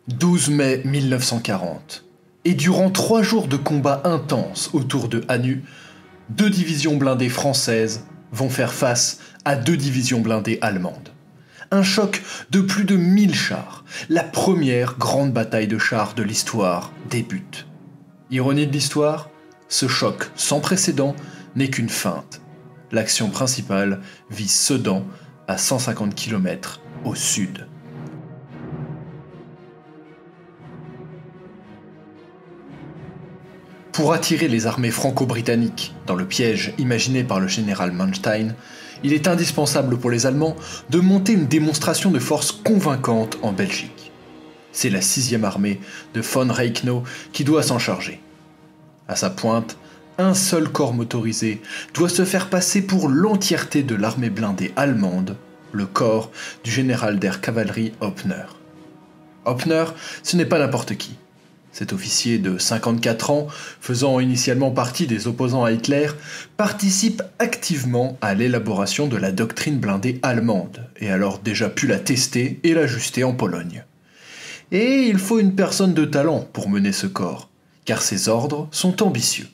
12 mai 1940. Et durant 3 jours de combats intenses autour de Hanu, 2 divisions blindées françaises vont faire face à 2 divisions blindées allemandes. Un choc de plus de 1000 chars, la première grande bataille de chars de l'histoire débute. Ironie de l'histoire, ce choc sans précédent n'est qu'une feinte. L'action principale vise Sedan, à 150 km au sud. Pour attirer les armées franco-britanniques dans le piège imaginé par le général Manstein, il est indispensable pour les Allemands de monter une démonstration de force convaincante en Belgique. C'est la 6e armée de von Reichenau qui doit s'en charger. À sa pointe, un seul corps motorisé doit se faire passer pour l'entièreté de l'armée blindée allemande, le corps du général der Kavallerie Hoppner. Hoppner, ce n'est pas n'importe qui. Cet officier de 54 ans, faisant initialement partie des opposants à Hitler, participe activement à l'élaboration de la doctrine blindée allemande, et a alors déjà pu la tester et l'ajuster en Pologne. Et il faut une personne de talent pour mener ce corps, car ses ordres sont ambitieux.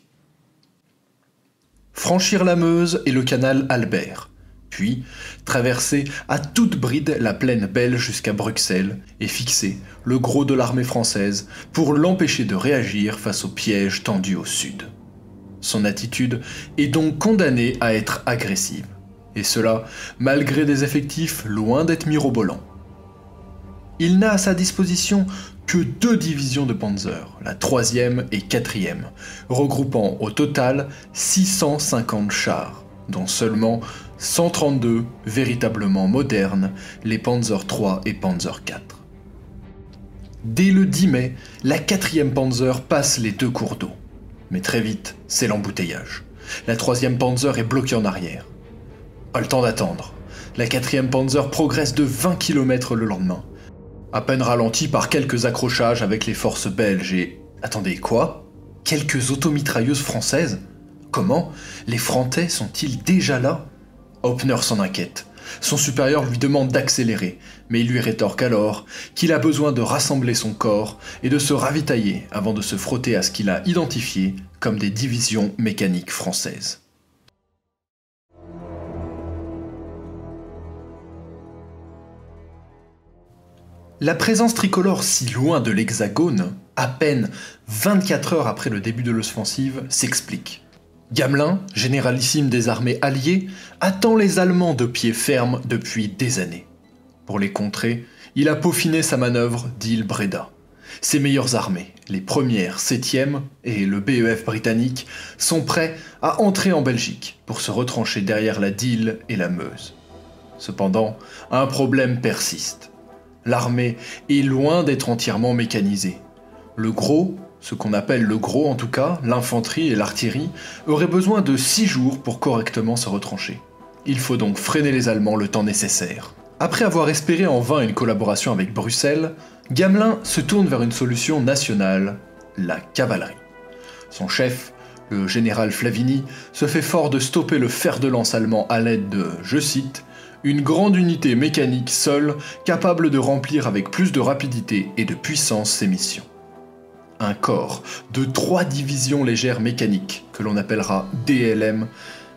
Franchir la Meuse et le canal Albert, puis traverser à toute bride la plaine belge jusqu'à Bruxelles et fixer le gros de l'armée française pour l'empêcher de réagir face au piège tendu au sud. Son attitude est donc condamnée à être agressive, et cela malgré des effectifs loin d'être mirobolants. Il n'a à sa disposition que 2 divisions de Panzer, la 3e et 4e, regroupant au total 650 chars, dont seulement 132 véritablement modernes, les Panzer III et Panzer IV. Dès le 10 mai, la 4e Panzer passe les 2 cours d'eau. Mais très vite, c'est l'embouteillage. La 3e Panzer est bloquée en arrière. Pas le temps d'attendre. La 4e Panzer progresse de 20 km le lendemain, à peine ralenti par quelques accrochages avec les forces belges et... Attendez, quoi ? Quelques automitrailleuses françaises ? Comment ? Les Frantais sont-ils déjà là ? Hoppner s'en inquiète. Son supérieur lui demande d'accélérer, mais il lui rétorque alors qu'il a besoin de rassembler son corps et de se ravitailler avant de se frotter à ce qu'il a identifié comme des divisions mécaniques françaises. La présence tricolore si loin de l'Hexagone, à peine 24 heures après le début de l'offensive, s'explique. Gamelin, généralissime des armées alliées, attend les Allemands de pied ferme depuis des années. Pour les contrer, il a peaufiné sa manœuvre d'Île-Bréda. Ses meilleures armées, les 1ères, 7e et le BEF britannique, sont prêts à entrer en Belgique pour se retrancher derrière la Dyle et la Meuse. Cependant, un problème persiste. L'armée est loin d'être entièrement mécanisée. Le gros, ce qu'on appelle le gros en tout cas, l'infanterie et l'artillerie, auraient besoin de 6 jours pour correctement se retrancher. Il faut donc freiner les Allemands le temps nécessaire. Après avoir espéré en vain une collaboration avec Bruxelles, Gamelin se tourne vers une solution nationale, la cavalerie. Son chef, le général Flavigny, se fait fort de stopper le fer de lance allemand à l'aide de, je cite, « une grande unité mécanique seule capable de remplir avec plus de rapidité et de puissance ses missions ». Un corps de 3 divisions légères mécaniques, que l'on appellera DLM,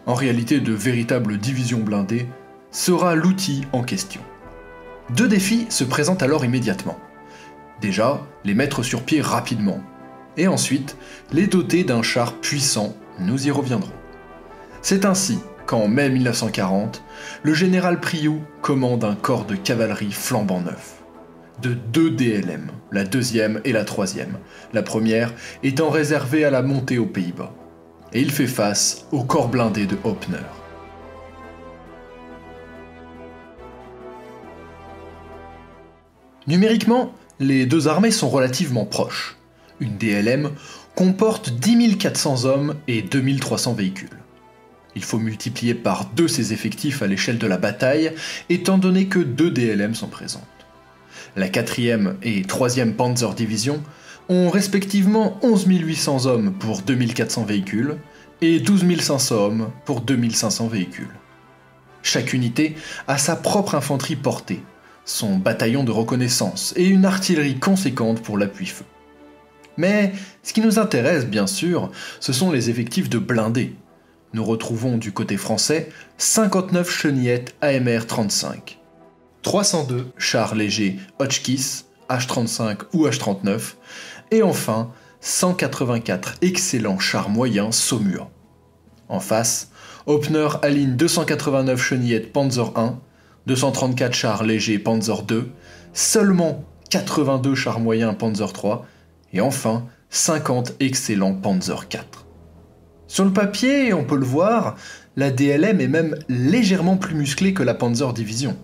en réalité de véritables divisions blindées, sera l'outil en question. 2 défis se présentent alors immédiatement. Déjà, les mettre sur pied rapidement, et ensuite, les doter d'un char puissant, nous y reviendrons. C'est ainsi qu'en mai 1940, le général Priou commande un corps de cavalerie flambant neuf. De 2 DLM, la 2e et la 3e, la première étant réservée à la montée aux Pays-Bas. Et il fait face au corps blindé de Hoppner. Numériquement, les 2 armées sont relativement proches. Une DLM comporte 10 400 hommes et 2300 véhicules. Il faut multiplier par 2 ses effectifs à l'échelle de la bataille, étant donné que 2 DLM sont présentes. La 4e et 3e Panzer Division ont respectivement 11 800 hommes pour 2400 véhicules et 12 500 hommes pour 2500 véhicules. Chaque unité a sa propre infanterie portée, son bataillon de reconnaissance et une artillerie conséquente pour l'appui-feu. Mais ce qui nous intéresse, bien sûr, ce sont les effectifs de blindés. Nous retrouvons du côté français 59 chenillettes AMR 35, 302 chars légers Hotchkiss, H-35 ou H-39, et enfin 184 excellents chars moyens Saumur. En face, Hauptner aligne 289 chenillettes Panzer I, 234 chars légers Panzer II, seulement 82 chars moyens Panzer III, et enfin 50 excellents Panzer IV. Sur le papier, on peut le voir, la DLM est même légèrement plus musclée que la Panzer Division.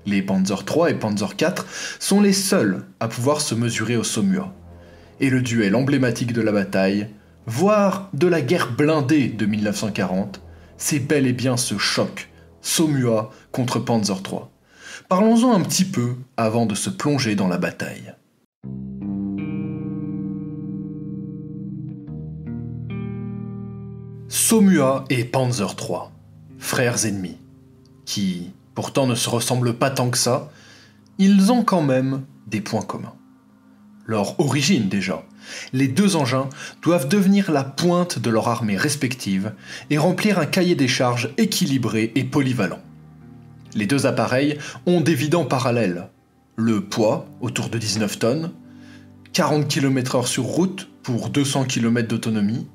Les Panzer III et Panzer IV sont les seuls à pouvoir se mesurer au Saumur. Et le duel emblématique de la bataille, voire de la guerre blindée de 1940, c'est bel et bien ce choc, Saumur contre Panzer III. Parlons-en un petit peu avant de se plonger dans la bataille. Saumur et Panzer III, frères ennemis, qui pourtant ne se ressemblent pas tant que ça, ils ont quand même des points communs. Leur origine déjà, les deux engins doivent devenir la pointe de leur armée respective et remplir un cahier des charges équilibré et polyvalent. Les deux appareils ont d'évidents parallèles. Le poids, autour de 19 tonnes, 40 km/h sur route pour 200 km d'autonomie,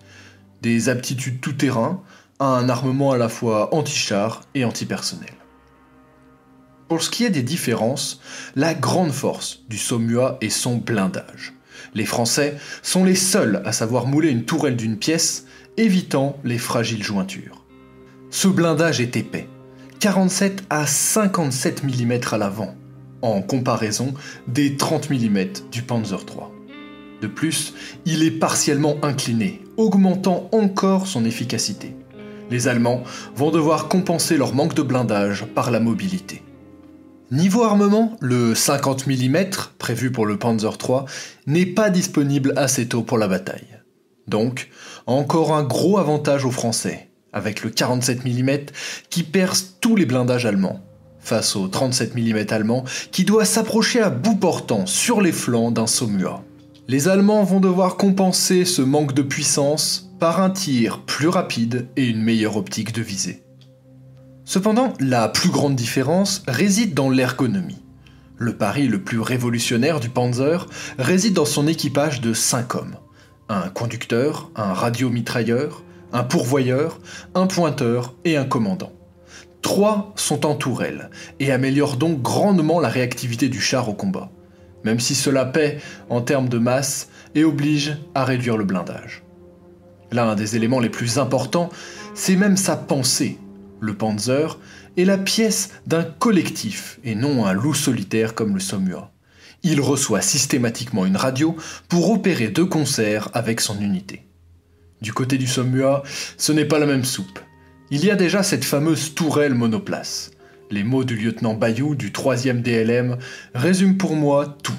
des aptitudes tout-terrain, un armement à la fois anti-char et anti-personnel. Pour ce qui est des différences, la grande force du Saumur est son blindage. Les Français sont les seuls à savoir mouler une tourelle d'une pièce, évitant les fragiles jointures. Ce blindage est épais, 47 à 57 mm à l'avant, en comparaison des 30 mm du Panzer III. De plus, il est partiellement incliné, augmentant encore son efficacité. Les Allemands vont devoir compenser leur manque de blindage par la mobilité. Niveau armement, le 50 mm, prévu pour le Panzer III, n'est pas disponible assez tôt pour la bataille. Donc, encore un gros avantage aux Français, avec le 47 mm qui perce tous les blindages allemands, face au 37 mm allemand qui doit s'approcher à bout portant sur les flancs d'un Saumur. Les Allemands vont devoir compenser ce manque de puissance par un tir plus rapide et une meilleure optique de visée. Cependant, la plus grande différence réside dans l'ergonomie. Le pari le plus révolutionnaire du Panzer réside dans son équipage de 5 hommes. Un conducteur, un radiomitrailleur, un pourvoyeur, un pointeur et un commandant. 3 sont en tourelle et améliorent donc grandement la réactivité du char au combat, même si cela paie en termes de masse et oblige à réduire le blindage. L'un des éléments les plus importants, c'est même sa pensée. Le Panzer est la pièce d'un collectif et non un loup solitaire comme le Saumur. Il reçoit systématiquement une radio pour opérer de concert avec son unité. Du côté du Saumur, ce n'est pas la même soupe. Il y a déjà cette fameuse tourelle monoplace. Les mots du lieutenant Bayou du 3e DLM résument pour moi tout.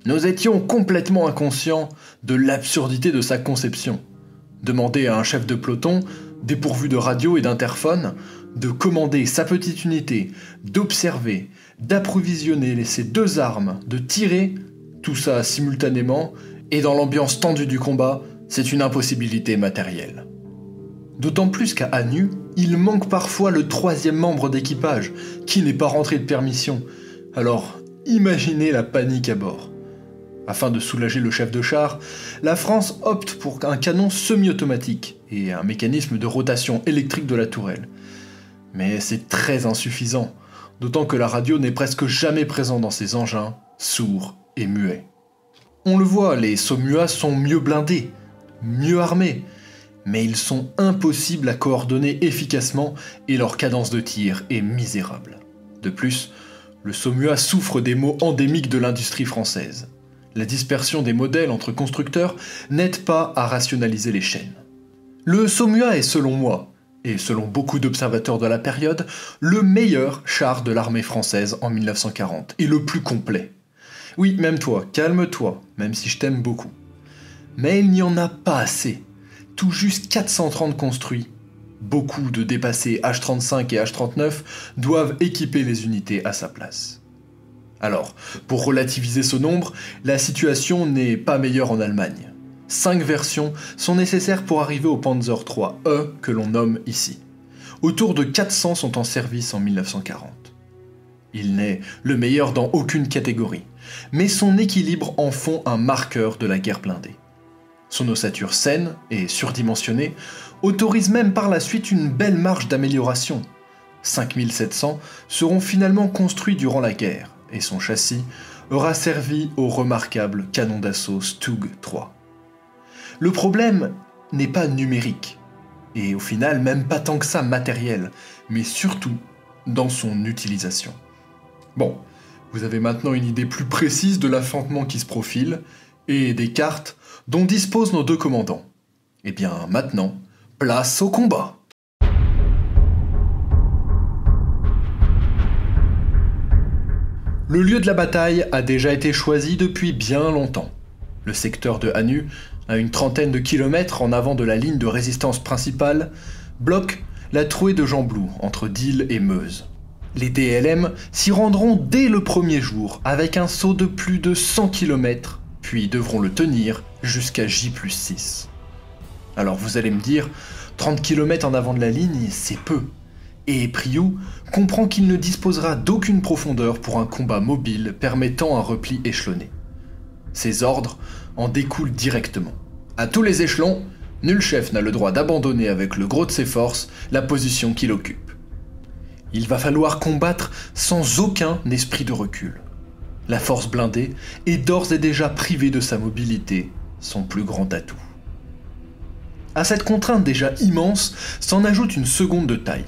Nous étions complètement inconscients de l'absurdité de sa conception. Demander à un chef de peloton, dépourvu de radio et d'interphone, de commander sa petite unité, d'observer, d'approvisionner ses 2 armes, de tirer, tout ça simultanément, et dans l'ambiance tendue du combat, c'est une impossibilité matérielle. D'autant plus qu'à Anu, il manque parfois le 3e membre d'équipage, qui n'est pas rentré de permission. Alors, imaginez la panique à bord. Afin de soulager le chef de char, la France opte pour un canon semi-automatique et un mécanisme de rotation électrique de la tourelle. Mais c'est très insuffisant, d'autant que la radio n'est presque jamais présente dans ces engins, sourds et muets. On le voit, les Saumur sont mieux blindés, mieux armés, mais ils sont impossibles à coordonner efficacement et leur cadence de tir est misérable. De plus, le Saumur souffre des maux endémiques de l'industrie française. La dispersion des modèles entre constructeurs n'aide pas à rationaliser les chaînes. Le Saumur est selon moi, et selon beaucoup d'observateurs de la période, le meilleur char de l'armée française en 1940, et le plus complet. Oui, même toi, calme-toi, même si je t'aime beaucoup. Mais il n'y en a pas assez. Tout juste 430 construits. Beaucoup de dépassés H-35 et H-39 doivent équiper les unités à sa place. Alors, pour relativiser ce nombre, la situation n'est pas meilleure en Allemagne. 5 versions sont nécessaires pour arriver au Panzer IIIe que l'on nomme ici. Autour de 400 sont en service en 1940. Il n'est le meilleur dans aucune catégorie, mais son équilibre en font un marqueur de la guerre blindée. Son ossature saine et surdimensionnée autorise même par la suite une belle marge d'amélioration. 5700 seront finalement construits durant la guerre, et son châssis aura servi au remarquable canon d'assaut Stug III. Le problème n'est pas numérique, et au final même pas tant que ça matériel, mais surtout dans son utilisation. Bon, vous avez maintenant une idée plus précise de l'affrontement qui se profile, et des cartes dont disposent nos deux commandants. Et bien maintenant, place au combat. Le lieu de la bataille a déjà été choisi depuis bien longtemps. Le secteur de Hanu, à une trentaine de kilomètres en avant de la ligne de résistance principale, bloque la trouée de Gembloux entre Diehl et Meuse. Les DLM s'y rendront dès le premier jour avec un saut de plus de 100 km, puis devront le tenir jusqu'à J+6. Alors vous allez me dire, 30 km en avant de la ligne, c'est peu. Et Priou comprend qu'il ne disposera d'aucune profondeur pour un combat mobile permettant un repli échelonné. Ses ordres en découlent directement. À tous les échelons, nul chef n'a le droit d'abandonner avec le gros de ses forces la position qu'il occupe. Il va falloir combattre sans aucun esprit de recul. La force blindée est d'ores et déjà privée de sa mobilité, son plus grand atout. À cette contrainte déjà immense s'en ajoute une seconde de taille.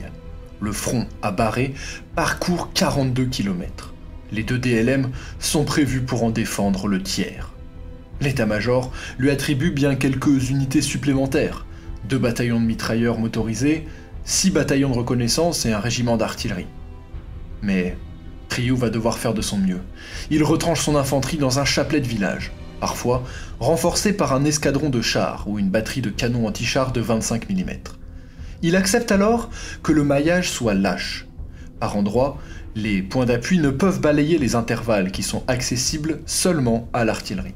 Le front à barrer parcourt 42 km. Les 2 DLM sont prévus pour en défendre le tiers. L'état-major lui attribue bien quelques unités supplémentaires, 2 bataillons de mitrailleurs motorisés, 6 bataillons de reconnaissance et un régiment d'artillerie. Mais Priou va devoir faire de son mieux. Il retranche son infanterie dans un chapelet de village, parfois renforcé par un escadron de chars ou une batterie de canons anti-chars de 25 mm. Il accepte alors que le maillage soit lâche. Par endroits, les points d'appui ne peuvent balayer les intervalles qui sont accessibles seulement à l'artillerie.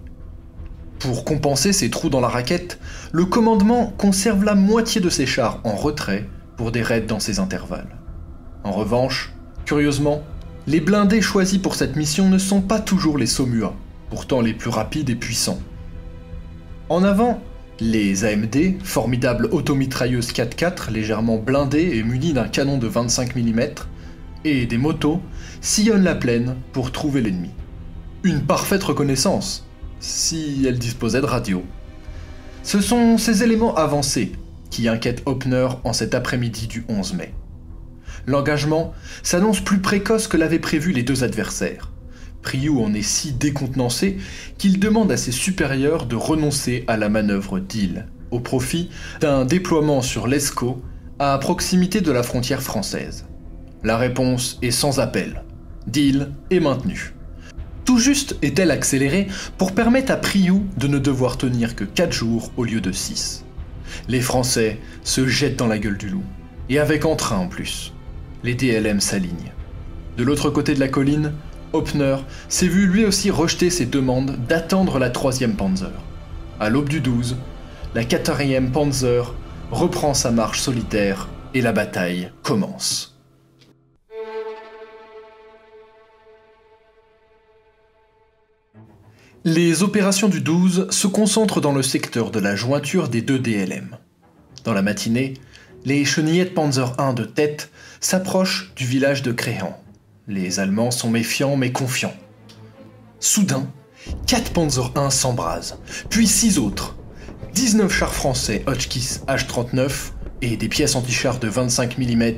Pour compenser ces trous dans la raquette, le commandement conserve la moitié de ses chars en retrait pour des raids dans ces intervalles. En revanche, curieusement, les blindés choisis pour cette mission ne sont pas toujours les Somua, pourtant les plus rapides et puissants. En avant, les AMD, formidables automitrailleuses 4x4 légèrement blindées et munies d'un canon de 25 mm, et des motos, sillonnent la plaine pour trouver l'ennemi. Une parfaite reconnaissance, si elle disposait de radio. Ce sont ces éléments avancés qui inquiètent Hoppner en cet après-midi du 11 mai. L'engagement s'annonce plus précoce que l'avaient prévu les 2 adversaires. Priou en est si décontenancé qu'il demande à ses supérieurs de renoncer à la manœuvre Diehl, au profit d'un déploiement sur l'Escaut, à proximité de la frontière française. La réponse est sans appel. Diehl est maintenue. Tout juste est-elle accélérée pour permettre à Priou de ne devoir tenir que 4 jours au lieu de 6. Les Français se jettent dans la gueule du loup, et avec entrain en plus. Les DLM s'alignent. De l'autre côté de la colline, Hoppner s'est vu lui aussi rejeter ses demandes d'attendre la 3e Panzer. À l'aube du 12, la 4e Panzer reprend sa marche solitaire et la bataille commence. Les opérations du 12 se concentrent dans le secteur de la jointure des 2 DLM. Dans la matinée, les chenillettes Panzer I de tête s'approchent du village de Créhan. Les Allemands sont méfiants mais confiants. Soudain, 4 Panzer I s'embrasent, puis 6 autres. 19 chars français Hotchkiss H-39 et des pièces anti-chars de 25 mm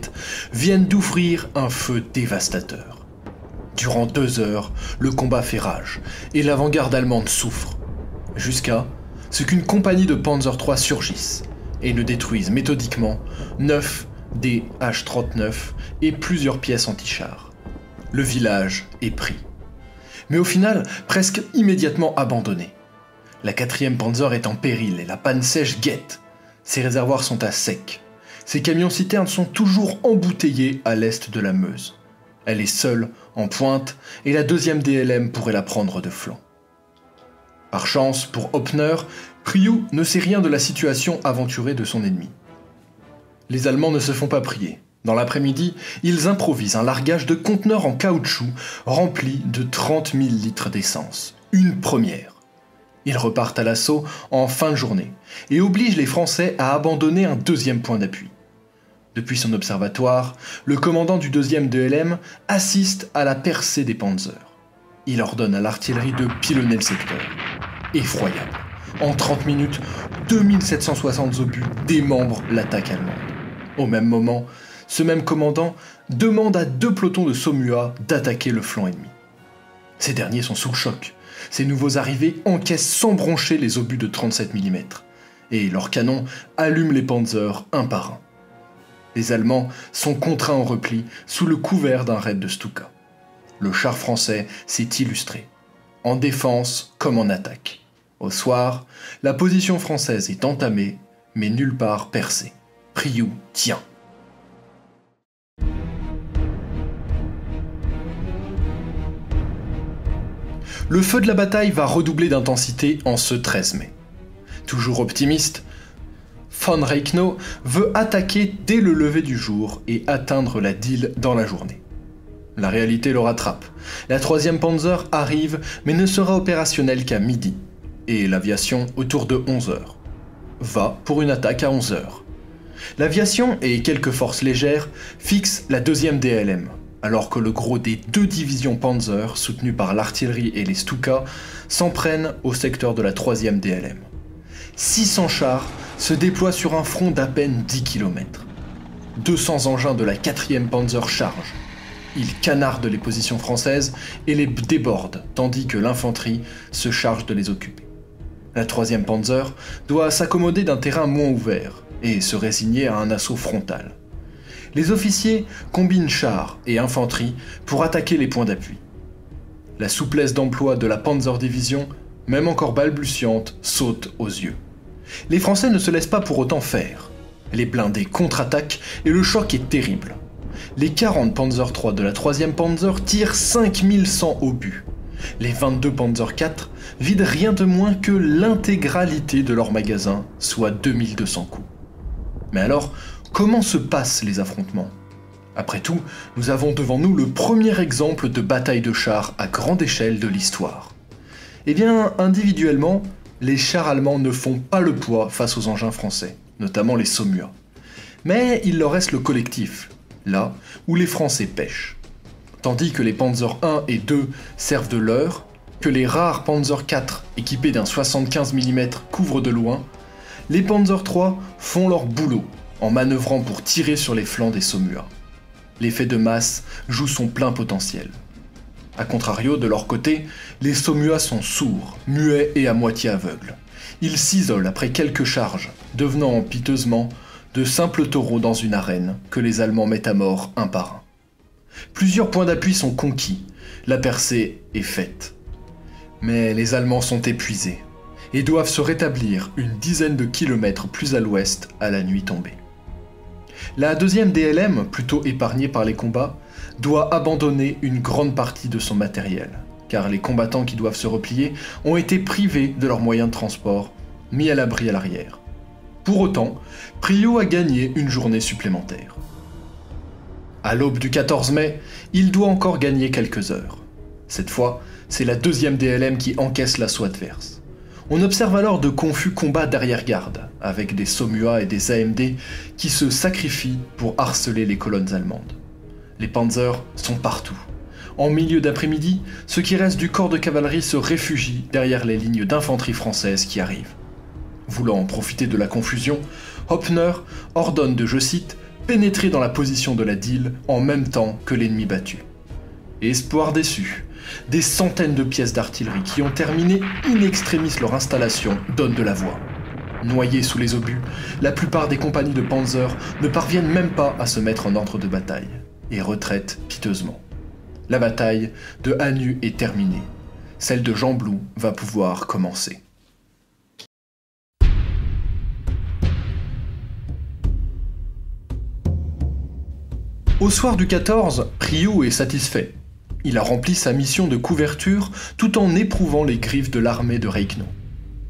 viennent d'ouvrir un feu dévastateur. Durant 2 heures, le combat fait rage et l'avant-garde allemande souffre, jusqu'à ce qu'une compagnie de Panzer III surgisse et ne détruise méthodiquement 9 des H-39 et plusieurs pièces anti-chars. Le village est pris. Mais au final, presque immédiatement abandonné. La 4e Panzer est en péril et la panne sèche guette. Ses réservoirs sont à sec. Ses camions-citernes sont toujours embouteillés à l'est de la Meuse. Elle est seule, en pointe, et la 2e DLM pourrait la prendre de flanc. Par chance, pour Hoppner, Priou ne sait rien de la situation aventurée de son ennemi. Les Allemands ne se font pas prier. Dans l'après-midi, ils improvisent un largage de conteneurs en caoutchouc remplis de 30 000 litres d'essence. Une première. Ils repartent à l'assaut en fin de journée et obligent les Français à abandonner un 2e point d'appui. Depuis son observatoire, le commandant du 2e DLM assiste à la percée des panzers. Il ordonne à l'artillerie de pilonner le secteur. Effroyable. En 30 minutes, 2760 obus démembrent l'attaque allemande. Au même moment, ce même commandant demande à 2 pelotons de Saumur d'attaquer le flanc ennemi. Ces derniers sont sous le choc. Ces nouveaux arrivés encaissent sans broncher les obus de 37 mm, et leurs canons allument les panzers un par un. Les Allemands sont contraints en repli sous le couvert d'un raid de Stuka. Le char français s'est illustré, en défense comme en attaque. Au soir, la position française est entamée, mais nulle part percée. Priou tient. Le feu de la bataille va redoubler d'intensité en ce 13 mai. Toujours optimiste, von Reichenau veut attaquer dès le lever du jour et atteindre la Dyle dans la journée. La réalité le rattrape. La 3e Panzer arrive mais ne sera opérationnelle qu'à midi, et l'aviation autour de 11h. Va pour une attaque à 11h. L'aviation et quelques forces légères fixent la 2e DLM, alors que le gros des 2 divisions Panzer, soutenues par l'artillerie et les Stuka, s'en prennent au secteur de la 3e DLM. 600 chars se déploient sur un front d'à peine 10 km. 200 engins de la 4e Panzer chargent. Ils canardent les positions françaises et les débordent, tandis que l'infanterie se charge de les occuper. La 3e Panzer doit s'accommoder d'un terrain moins ouvert et se résigner à un assaut frontal. Les officiers combinent chars et infanterie pour attaquer les points d'appui. La souplesse d'emploi de la Panzer Division, même encore balbutiante, saute aux yeux. Les Français ne se laissent pas pour autant faire. Les blindés contre-attaquent et le choc est terrible. Les 40 Panzer III de la 3e Panzer tirent 5100 obus. Les 22 Panzer IV vident rien de moins que l'intégralité de leur magasin, soit 2200 coups. Mais alors, comment se passent les affrontements ? Après tout, nous avons devant nous le premier exemple de bataille de chars à grande échelle de l'histoire. Eh bien, individuellement, les chars allemands ne font pas le poids face aux engins français, notamment les Saumur. Mais il leur reste le collectif, là où les Français pêchent. Tandis que les Panzer I et II servent de leurre, que les rares Panzer IV équipés d'un 75 mm couvrent de loin, les Panzer III font leur boulot en manœuvrant pour tirer sur les flancs des Saumur. L'effet de masse joue son plein potentiel. A contrario, de leur côté, les Saumur sont sourds, muets et à moitié aveugles. Ils s'isolent après quelques charges, devenant piteusement de simples taureaux dans une arène que les Allemands mettent à mort un par un. Plusieurs points d'appui sont conquis, la percée est faite. Mais les Allemands sont épuisés et doivent se rétablir une dizaine de kilomètres plus à l'ouest à la nuit tombée. La 2e DLM, plutôt épargnée par les combats, doit abandonner une grande partie de son matériel, car les combattants qui doivent se replier ont été privés de leurs moyens de transport, mis à l'abri à l'arrière. Pour autant, Priou a gagné une journée supplémentaire. À l'aube du 14 mai, il doit encore gagner quelques heures. Cette fois, c'est la 2e DLM qui encaisse l'assaut adverse. On observe alors de confus combats d'arrière-garde, avec des Saumur et des AMD qui se sacrifient pour harceler les colonnes allemandes. Les Panzers sont partout. En milieu d'après-midi, ce qui reste du corps de cavalerie se réfugie derrière les lignes d'infanterie françaises qui arrivent. Voulant en profiter de la confusion, Hoppner ordonne de, je cite, pénétrer dans la position de la Dyle en même temps que l'ennemi battu. Espoir déçu, des centaines de pièces d'artillerie qui ont terminé in extremis leur installation donnent de la voix. Noyés sous les obus, la plupart des compagnies de Panzer ne parviennent même pas à se mettre en ordre de bataille et retraitent piteusement. La bataille de Hanu est terminée. Celle de Gembloux va pouvoir commencer. Au soir du 14, Priou est satisfait. Il a rempli sa mission de couverture tout en éprouvant les griffes de l'armée de Reichenau.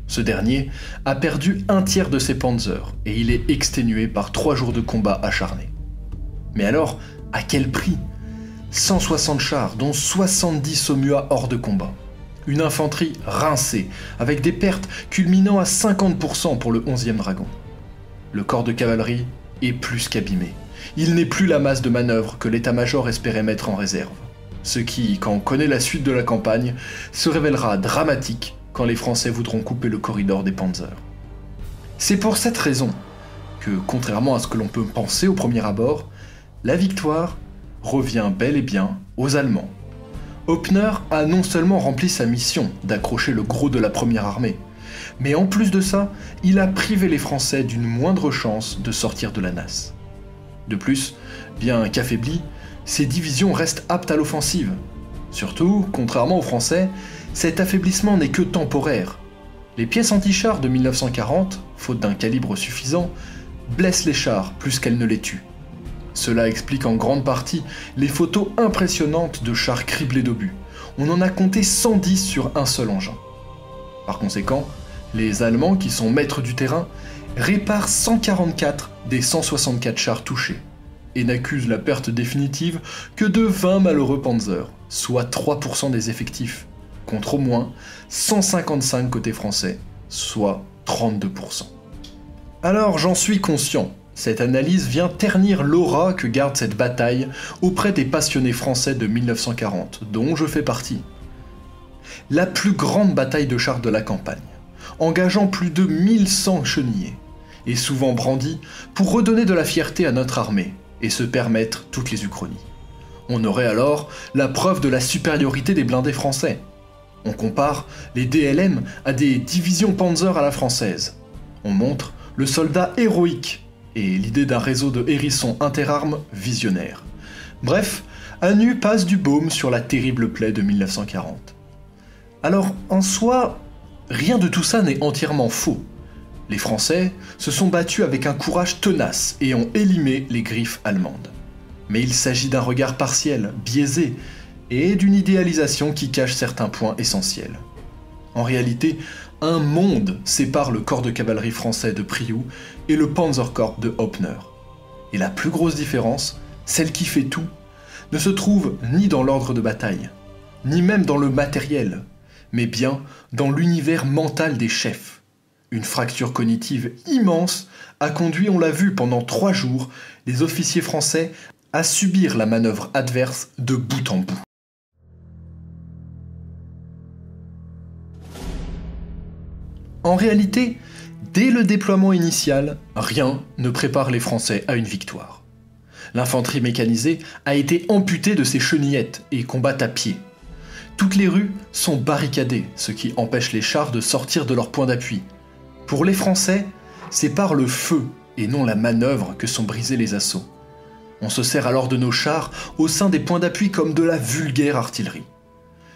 Ce dernier a perdu un tiers de ses panzers et il est exténué par 3 jours de combat acharnés. Mais alors, à quel prix ? 160 chars, dont 70 Saumua hors de combat. Une infanterie rincée, avec des pertes culminant à 50% pour le 11e dragon. Le corps de cavalerie est plus qu'abîmé. Il n'est plus la masse de manœuvre que l'état-major espérait mettre en réserve. Ce qui, quand on connaît la suite de la campagne, se révélera dramatique quand les Français voudront couper le corridor des panzers. C'est pour cette raison que, contrairement à ce que l'on peut penser au premier abord, la victoire revient bel et bien aux Allemands. Hoppner a non seulement rempli sa mission d'accrocher le gros de la première armée, mais en plus de ça, il a privé les Français d'une moindre chance de sortir de la nasse. De plus, bien qu'affaiblis, ces divisions restent aptes à l'offensive. Surtout, contrairement aux Français, cet affaiblissement n'est que temporaire. Les pièces anti-chars de 1940, faute d'un calibre suffisant, blessent les chars plus qu'elles ne les tuent. Cela explique en grande partie les photos impressionnantes de chars criblés d'obus. On en a compté 110 sur un seul engin. Par conséquent, les Allemands, qui sont maîtres du terrain, réparent 144 des 164 chars touchés et n'accusent la perte définitive que de 20 malheureux panzers, soit 3% des effectifs, contre au moins 155 côté français, soit 32%. Alors j'en suis conscient, cette analyse vient ternir l'aura que garde cette bataille auprès des passionnés français de 1940, dont je fais partie. La plus grande bataille de chars de la campagne, engageant plus de 1100 chenillés, est souvent brandie pour redonner de la fierté à notre armée et se permettre toutes les uchronies. On aurait alors la preuve de la supériorité des blindés français. On compare les DLM à des divisions Panzer à la française. On montre le soldat héroïque et l'idée d'un réseau de hérissons interarmes visionnaire. Bref, à nu passe du baume sur la terrible plaie de 1940. Alors, en soi, rien de tout ça n'est entièrement faux. Les Français se sont battus avec un courage tenace et ont élimé les griffes allemandes. Mais il s'agit d'un regard partiel, biaisé, et d'une idéalisation qui cache certains points essentiels. En réalité, un monde sépare le corps de cavalerie français de Priou et le Panzerkorps de Hoppner. Et la plus grosse différence, celle qui fait tout, ne se trouve ni dans l'ordre de bataille, ni même dans le matériel, mais bien dans l'univers mental des chefs. Une fracture cognitive immense a conduit, on l'a vu pendant 3 jours, les officiers français à subir la manœuvre adverse de bout en bout. En réalité, dès le déploiement initial, rien ne prépare les Français à une victoire. L'infanterie mécanisée a été amputée de ses chenillettes et combat à pied. Toutes les rues sont barricadées, ce qui empêche les chars de sortir de leur point d'appui. Pour les Français, c'est par le feu et non la manœuvre que sont brisés les assauts. On se sert alors de nos chars au sein des points d'appui comme de la vulgaire artillerie.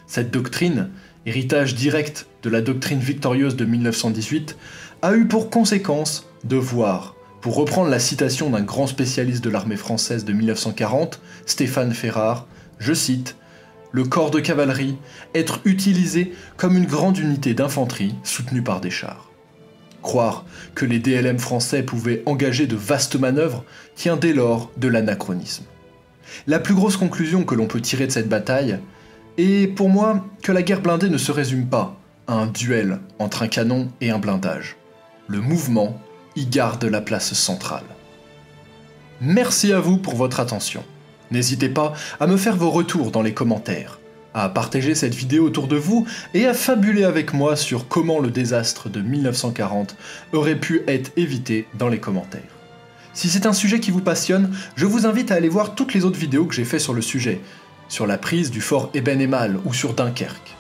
Cette doctrine, héritage direct de la doctrine victorieuse de 1918, a eu pour conséquence de voir, pour reprendre la citation d'un grand spécialiste de l'armée française de 1940, Stéphane Ferrard, je cite, « Le corps de cavalerie être utilisé comme une grande unité d'infanterie soutenue par des chars ». Croire que les DLM français pouvaient engager de vastes manœuvres tient dès lors de l'anachronisme. La plus grosse conclusion que l'on peut tirer de cette bataille est, pour moi, que la guerre blindée ne se résume pas à un duel entre un canon et un blindage. Le mouvement y garde la place centrale. Merci à vous pour votre attention. N'hésitez pas à me faire vos retours dans les commentaires, à partager cette vidéo autour de vous et à fabuler avec moi sur comment le désastre de 1940 aurait pu être évité dans les commentaires. Si c'est un sujet qui vous passionne, je vous invite à aller voir toutes les autres vidéos que j'ai fait sur le sujet, sur la prise du fort Eben-Emal ou sur Dunkerque.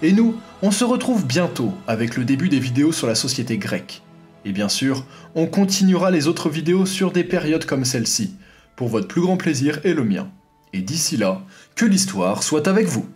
Et nous, on se retrouve bientôt avec le début des vidéos sur la société grecque. Et bien sûr, on continuera les autres vidéos sur des périodes comme celle-ci, pour votre plus grand plaisir et le mien. Et d'ici là, que l'histoire soit avec vous.